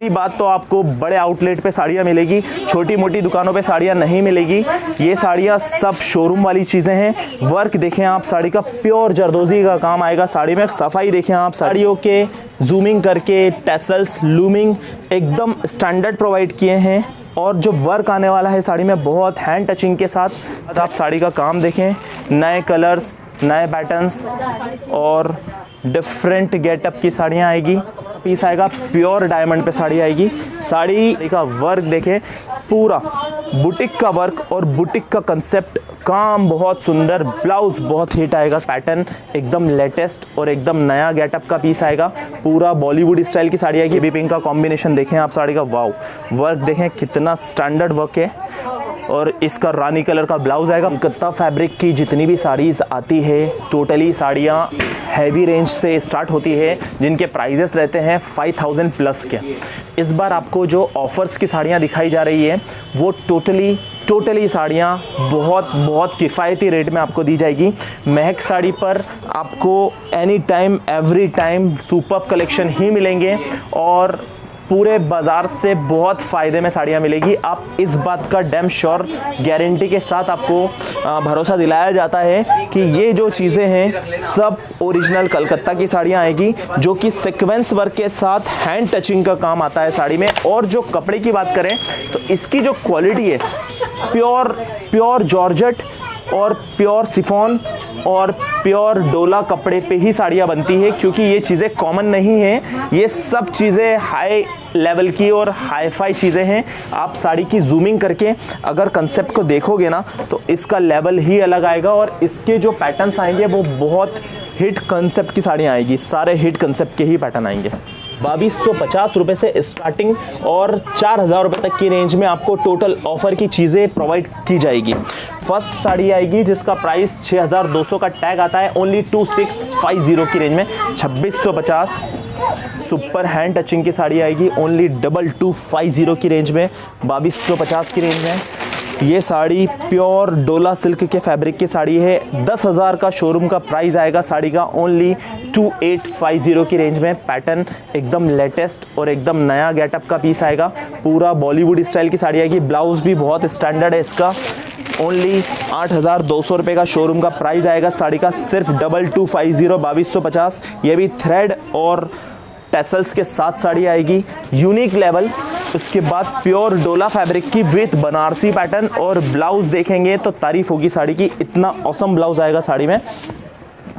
बात तो आपको बड़े आउटलेट पे साड़ियाँ मिलेगी, छोटी मोटी दुकानों पे साड़ियाँ नहीं मिलेगी। ये साड़ियाँ सब शोरूम वाली चीज़ें हैं। वर्क देखें आप, साड़ी का प्योर जरदोजी का काम आएगा साड़ी में। सफाई देखें आप, साड़ियों के जूमिंग करके टैसल्स, लूमिंग एकदम स्टैंडर्ड प्रोवाइड किए हैं। और जो वर्क आने वाला है साड़ी में बहुत हैंड टचिंग के साथ। आप साड़ी का काम देखें, नए कलर्स, नए पैटर्न्स और डिफरेंट गेटअप की साड़ियाँ आएगी। पीस आएगा प्योर डायमंड पे साड़ी आएगी। साड़ी का वर्क देखें, पूरा बुटीक का वर्क और बुटीक का कंसेप्ट, काम बहुत सुंदर। ब्लाउज बहुत हिट आएगा। पैटर्न एकदम लेटेस्ट और एकदम नया गेटअप का पीस आएगा। पूरा बॉलीवुड स्टाइल की साड़ी आएगी। बेबी पिंक का कॉम्बिनेशन देखें आप साड़ी का, वाव। वर्क देखें कितना स्टैंडर्ड वर्क है। और इसका रानी कलर का ब्लाउज आएगा। कलकत्ता फैब्रिक की जितनी भी साड़ीज़ आती है, टोटली साड़ियाँ हैवी रेंज से स्टार्ट होती है, जिनके प्राइजेस रहते हैं 5000 प्लस के। इस बार आपको जो ऑफर्स की साड़ियाँ दिखाई जा रही है वो टोटली साड़ियाँ बहुत किफ़ायती रेट में आपको दी जाएगी। महक साड़ी पर आपको any time every time superb collection ही मिलेंगे और पूरे बाज़ार से बहुत फ़ायदे में साड़ियाँ मिलेगी। आप इस बात का डैम श्योर गारंटी के साथ आपको भरोसा दिलाया जाता है कि ये जो चीज़ें हैं सब ओरिजिनल कलकत्ता की साड़ियाँ आएगी, जो कि सीक्वेंस वर्क के साथ हैंड टचिंग का काम आता है साड़ी में। और जो कपड़े की बात करें तो इसकी जो क्वालिटी है, प्योर जॉर्जेट और प्योर शिफॉन और प्योर डोला कपड़े पे ही साड़ियाँ बनती है, क्योंकि ये चीज़ें कॉमन नहीं हैं। ये सब चीज़ें हाई लेवल की और हाई फाई चीज़ें हैं। आप साड़ी की जूमिंग करके अगर कंसेप्ट को देखोगे ना तो इसका लेवल ही अलग आएगा। और इसके जो पैटर्न्स आएंगे वो बहुत हिट कंसेप्ट की साड़ियाँ आएगी। सारे हिट कंसेप्ट के ही पैटर्न आएंगे। 2250 रुपये से स्टार्टिंग और 4000 रुपये तक की रेंज में आपको टोटल ऑफर की चीज़ें प्रोवाइड की जाएगी। फर्स्ट साड़ी आएगी जिसका प्राइस 6200 का टैग आता है, ओनली 2650 की रेंज में 2650। सुपर हैंड टचिंग की साड़ी आएगी ओनली 2250 की रेंज में 2250 की रेंज में। ये साड़ी प्योर डोला सिल्क के फैब्रिक की साड़ी है। 10,000 का शोरूम का प्राइस आएगा साड़ी का, ओनली 2850 की रेंज में। पैटर्न एकदम लेटेस्ट और एकदम नया गेटअप का पीस आएगा। पूरा बॉलीवुड स्टाइल की साड़ी आएगी। ब्लाउज भी बहुत स्टैंडर्ड है इसका। ओनली 8200 रुपये का शोरूम का प्राइस आएगा साड़ी का, सिर्फ 2250 2250। ये भी थ्रेड और टैसल्स के साथ साड़ी आएगी, यूनिक लेवल। उसके बाद प्योर डोला फैब्रिक की विथ बनारसी पैटर्न और ब्लाउज देखेंगे तो तारीफ होगी साड़ी की। इतना ऑसम ब्लाउज आएगा साड़ी में,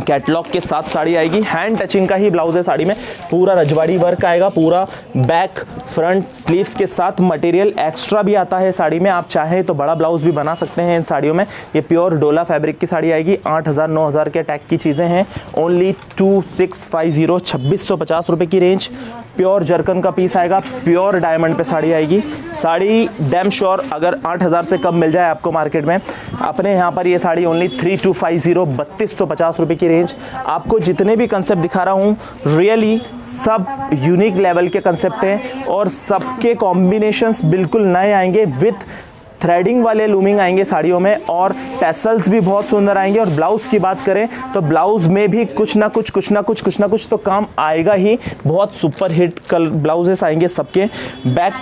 कैटलॉग के साथ साड़ी आएगी। हैंड टचिंग का ही ब्लाउज है साड़ी में। पूरा रजवाड़ी वर्क आएगा, पूरा बैक फ्रंट स्लीव्स के साथ मटेरियल एक्स्ट्रा भी आता है साड़ी में। आप चाहें तो बड़ा ब्लाउज भी बना सकते हैं इन साड़ियों में। ये प्योर डोला फैब्रिक की साड़ी आएगी। 8000 9000 के टैग की चीज़ें हैं, ओनली 2650 2650 रुपये की रेंज। प्योर जर्कन का पीस आएगा, प्योर डायमंड पे साड़ी आएगी। साड़ी डैम श्योर अगर 8000 से कम मिल जाए आपको मार्केट में, अपने यहाँ पर ये साड़ी ओनली 3250 3250 रुपये की रेंज। आपको जितने भी कंसेप्ट दिखा रहा हूँ रियली सब यूनिक लेवल के कंसेप्ट हैं और सबके कॉम्बिनेशंस बिल्कुल नए आएंगे। विथ थ्रेडिंग वाले लूमिंग आएंगे साड़ियों में और टैसल्स भी बहुत सुंदर आएंगे। और ब्लाउज़ की बात करें तो ब्लाउज़ में भी कुछ ना कुछ तो काम आएगा ही। बहुत सुपर हिट कल ब्लाउजेस आएंगे सबके। बैक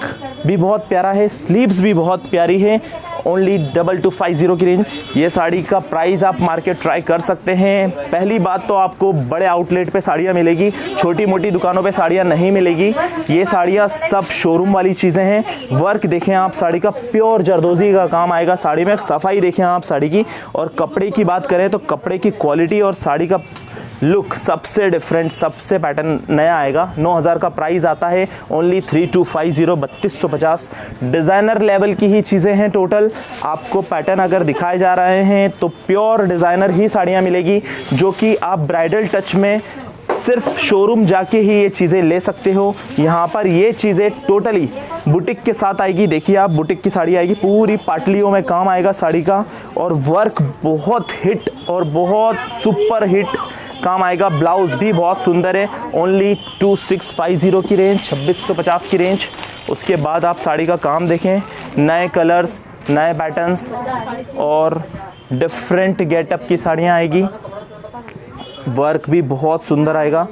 भी बहुत प्यारा है, स्लीव्स भी बहुत प्यारी है, ओनली 2250 की रेंज। ये साड़ी का प्राइस आप मार्केट ट्राई कर सकते हैं। पहली बात तो आपको बड़े आउटलेट पे साड़ियाँ मिलेगी, छोटी मोटी दुकानों पे साड़ियाँ नहीं मिलेगी। ये साड़ियाँ सब शोरूम वाली चीज़ें हैं। वर्क देखें आप, साड़ी का प्योर जरदोजी का काम आएगा साड़ी में। सफाई देखें आप साड़ी की। और कपड़े की बात करें तो कपड़े की क्वालिटी और साड़ी का लुक सबसे डिफरेंट, सबसे पैटर्न नया आएगा। 9000 का प्राइस आता है, ओनली 3250 3250। डिज़ाइनर लेवल की ही चीज़ें हैं टोटल। आपको पैटर्न अगर दिखाए जा रहे हैं तो प्योर डिज़ाइनर ही साड़ियाँ मिलेगी, जो कि आप ब्राइडल टच में सिर्फ शोरूम जाके ही ये चीज़ें ले सकते हो। यहाँ पर ये चीज़ें टोटली बुटीक के साथ आएगी। देखिए आप, बुटीक की साड़ी आएगी, पूरी पाटलियों में काम आएगा साड़ी का। और वर्क बहुत हिट और बहुत सुपर हिट काम आएगा। ब्लाउज भी बहुत सुंदर है, ओनली 2650 की रेंज 2650 की रेंज। उसके बाद आप साड़ी का काम देखें, नए कलर्स, नए पैटर्न्स और डिफरेंट गेटअप की साड़ियाँ आएगी। वर्क भी बहुत सुंदर आएगा।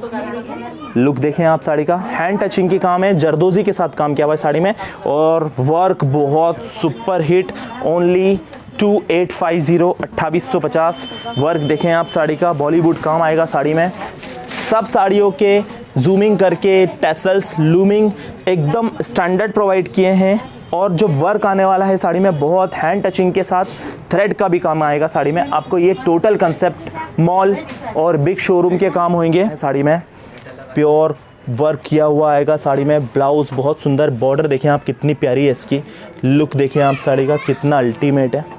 लुक देखें आप साड़ी का, हैंड टचिंग की काम है, जरदोजी के साथ काम किया हुआ है साड़ी में, और वर्क बहुत सुपर हिट। ओनली 2850 2850 वर्क देखें आप साड़ी का, बॉलीवुड काम आएगा साड़ी में। सब साड़ियों के जूमिंग करके टेसल्स लूमिंग एकदम स्टैंडर्ड प्रोवाइड किए हैं, और जो वर्क आने वाला है साड़ी में बहुत हैंड टचिंग के साथ थ्रेड का भी काम आएगा साड़ी में। आपको ये टोटल कंसेप्ट मॉल और बिग शोरूम के काम होंगे साड़ी में। प्योर वर्क किया हुआ आएगा साड़ी में। ब्लाउज़ बहुत सुंदर, बॉर्डर देखें आप कितनी प्यारी है इसकी। लुक देखें आप साड़ी का कितना अल्टीमेट है।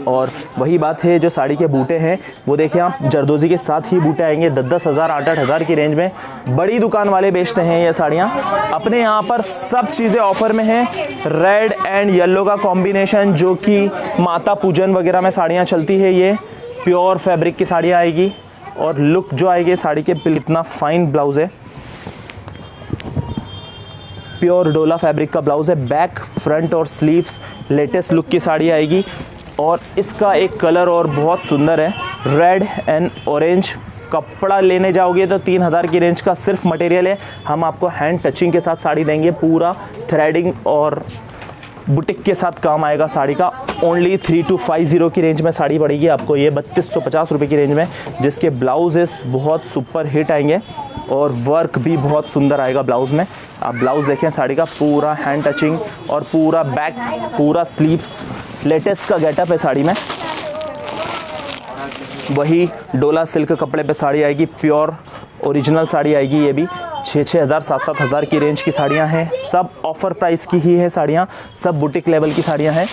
और वही बात है जो साड़ी के बूटे हैं वो देखें आप, जरदोजी के साथ ही बूटे आएंगे 10-10 हज़ार 8-8 हज़ार की रेंज में। बड़ी दुकान वाले बेचते हैं ये साड़ियाँ, अपने यहाँ पर सब चीज़ें ऑफर में हैं। रेड एंड येलो का कॉम्बिनेशन जो कि माता पूजन वगैरह में साड़ियाँ चलती है, ये प्योर फैब्रिक की साड़ियाँ आएगी। और लुक जो आएगी साड़ी के, इतना फाइन ब्लाउज़ है, प्योर डोला फैब्रिक का ब्लाउज़ है। बैक फ्रंट और स्लीव्स लेटेस्ट लुक की साड़ी आएगी। और इसका एक कलर और बहुत सुंदर है, रेड एंड ऑरेंज। कपड़ा लेने जाओगे तो 3000 की रेंज का सिर्फ मटेरियल है, हम आपको हैंड टचिंग के साथ साड़ी देंगे। पूरा थ्रेडिंग और बुटीक के साथ काम आएगा साड़ी का। ओनली 3250 की रेंज में साड़ी पड़ेगी आपको ये 3250 रुपये की रेंज में, जिसके ब्लाउजेस बहुत सुपर हिट आएंगे और वर्क भी बहुत सुंदर आएगा ब्लाउज़ में। आप ब्लाउज़ देखें साड़ी का, पूरा हैंड टचिंग और पूरा बैक, पूरा स्लीव्स लेटेस्ट का गेटअप है साड़ी में। वही डोला सिल्क कपड़े पे साड़ी आएगी, प्योर ओरिजिनल साड़ी आएगी। ये भी 6-6 हज़ार 7-7 हज़ार की रेंज की साड़ियाँ हैं। सब ऑफ़र प्राइस की ही है साड़ियाँ, सब बुटीक लेवल की साड़ियाँ हैं।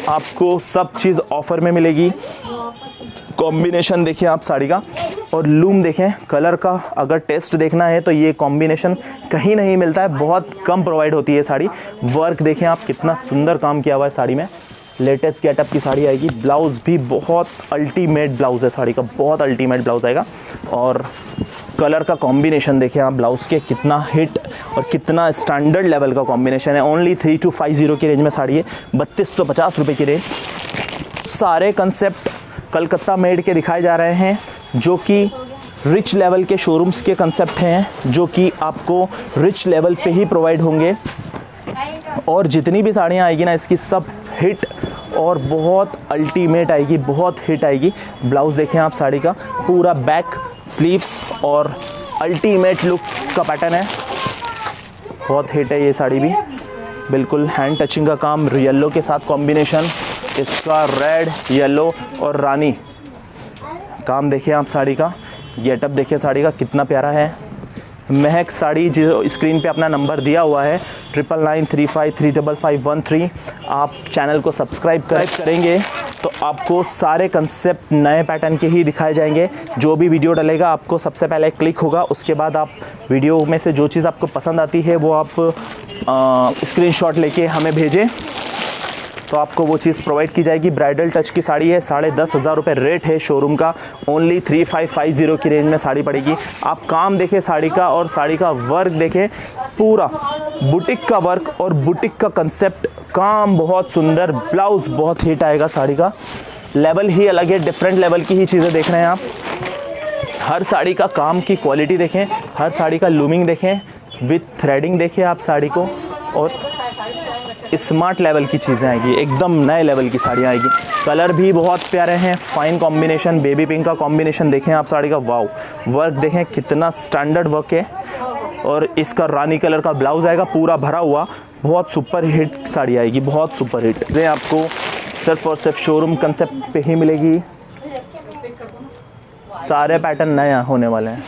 आपको सब चीज़ ऑफ़र में मिलेगी। कॉम्बिनेशन देखिए आप साड़ी का, और लूम देखें, कलर का अगर टेस्ट देखना है तो ये कॉम्बिनेशन कहीं नहीं मिलता है, बहुत कम प्रोवाइड होती है साड़ी। वर्क देखें आप कितना सुंदर काम किया हुआ है साड़ी में। लेटेस्ट गेटअप की साड़ी आएगी। ब्लाउज़ भी बहुत अल्टीमेट ब्लाउज़ है साड़ी का, बहुत अल्टीमेट ब्लाउज़ आएगा। और कलर का कॉम्बिनेशन देखें आप ब्लाउज़ के, कितना हिट और कितना स्टैंडर्ड लेवल का कॉम्बिनेशन है। ओनली 3250 की रेंज में साड़ी है, 3250 रुपये की रेंज। सारे कंसेप्ट कलकत्ता मेड के दिखाए जा रहे हैं, जो कि रिच लेवल के शोरूम्स के कंसेप्ट हैं, जो कि आपको रिच लेवल पे ही प्रोवाइड होंगे। और जितनी भी साड़ियाँ आएगी ना इसकी सब हिट और बहुत अल्टीमेट आएगी, बहुत हिट आएगी। ब्लाउज़ देखें आप साड़ी का, पूरा बैक स्लीव्स और अल्टीमेट लुक का पैटर्न है, बहुत हिट है ये साड़ी भी। बिल्कुल हैंड टचिंग का काम, येलो के साथ कॉम्बिनेशन इसका, रेड येलो और रानी काम देखिए आप साड़ी का। गेटअप देखिए साड़ी का कितना प्यारा है। महक साड़ी जो स्क्रीन पे अपना नंबर दिया हुआ है 9993535513। आप चैनल को सब्सक्राइब करेंगे तो आपको सारे कंसेप्ट नए पैटर्न के ही दिखाए जाएंगे। जो भी वीडियो डलेगा आपको सबसे पहले क्लिक होगा, उसके बाद आप वीडियो में से जो चीज़ आपको पसंद आती है वो आप स्क्रीनशॉट लेके हमें भेजें तो आपको वो चीज़ प्रोवाइड की जाएगी। ब्राइडल टच की साड़ी है, 10,500 रुपये रेट है शोरूम का। ओनली 3550 की रेंज में साड़ी पड़ेगी। आप काम देखें साड़ी का, और साड़ी का वर्क देखें, पूरा बुटीक का वर्क और बुटीक का कंसेप्ट, काम बहुत सुंदर। ब्लाउज़ बहुत हिट आएगा साड़ी का, लेवल ही अलग है, डिफरेंट लेवल की ही चीज़ें देख रहे हैं आप। हर साड़ी का काम की क्वालिटी देखें, हर साड़ी का लूमिंग देखें, विथ थ्रेडिंग देखें आप साड़ी को, और स्मार्ट लेवल की चीज़ें आएगी, एकदम नए लेवल की साड़ियाँ आएगी। कलर भी बहुत प्यारे हैं, फाइन कॉम्बिनेशन, बेबी पिंक का कॉम्बिनेशन देखें आप साड़ी का, वाव। वर्क देखें कितना स्टैंडर्ड वर्क है, और इसका रानी कलर का ब्लाउज़ आएगा पूरा भरा हुआ। बहुत सुपर हिट साड़ी आएगी, बहुत सुपर हिट। ये आपको सिर्फ और सिर्फ शोरूम कंसेप्ट पे ही मिलेगी। सारे पैटर्न नए होने वाले हैं।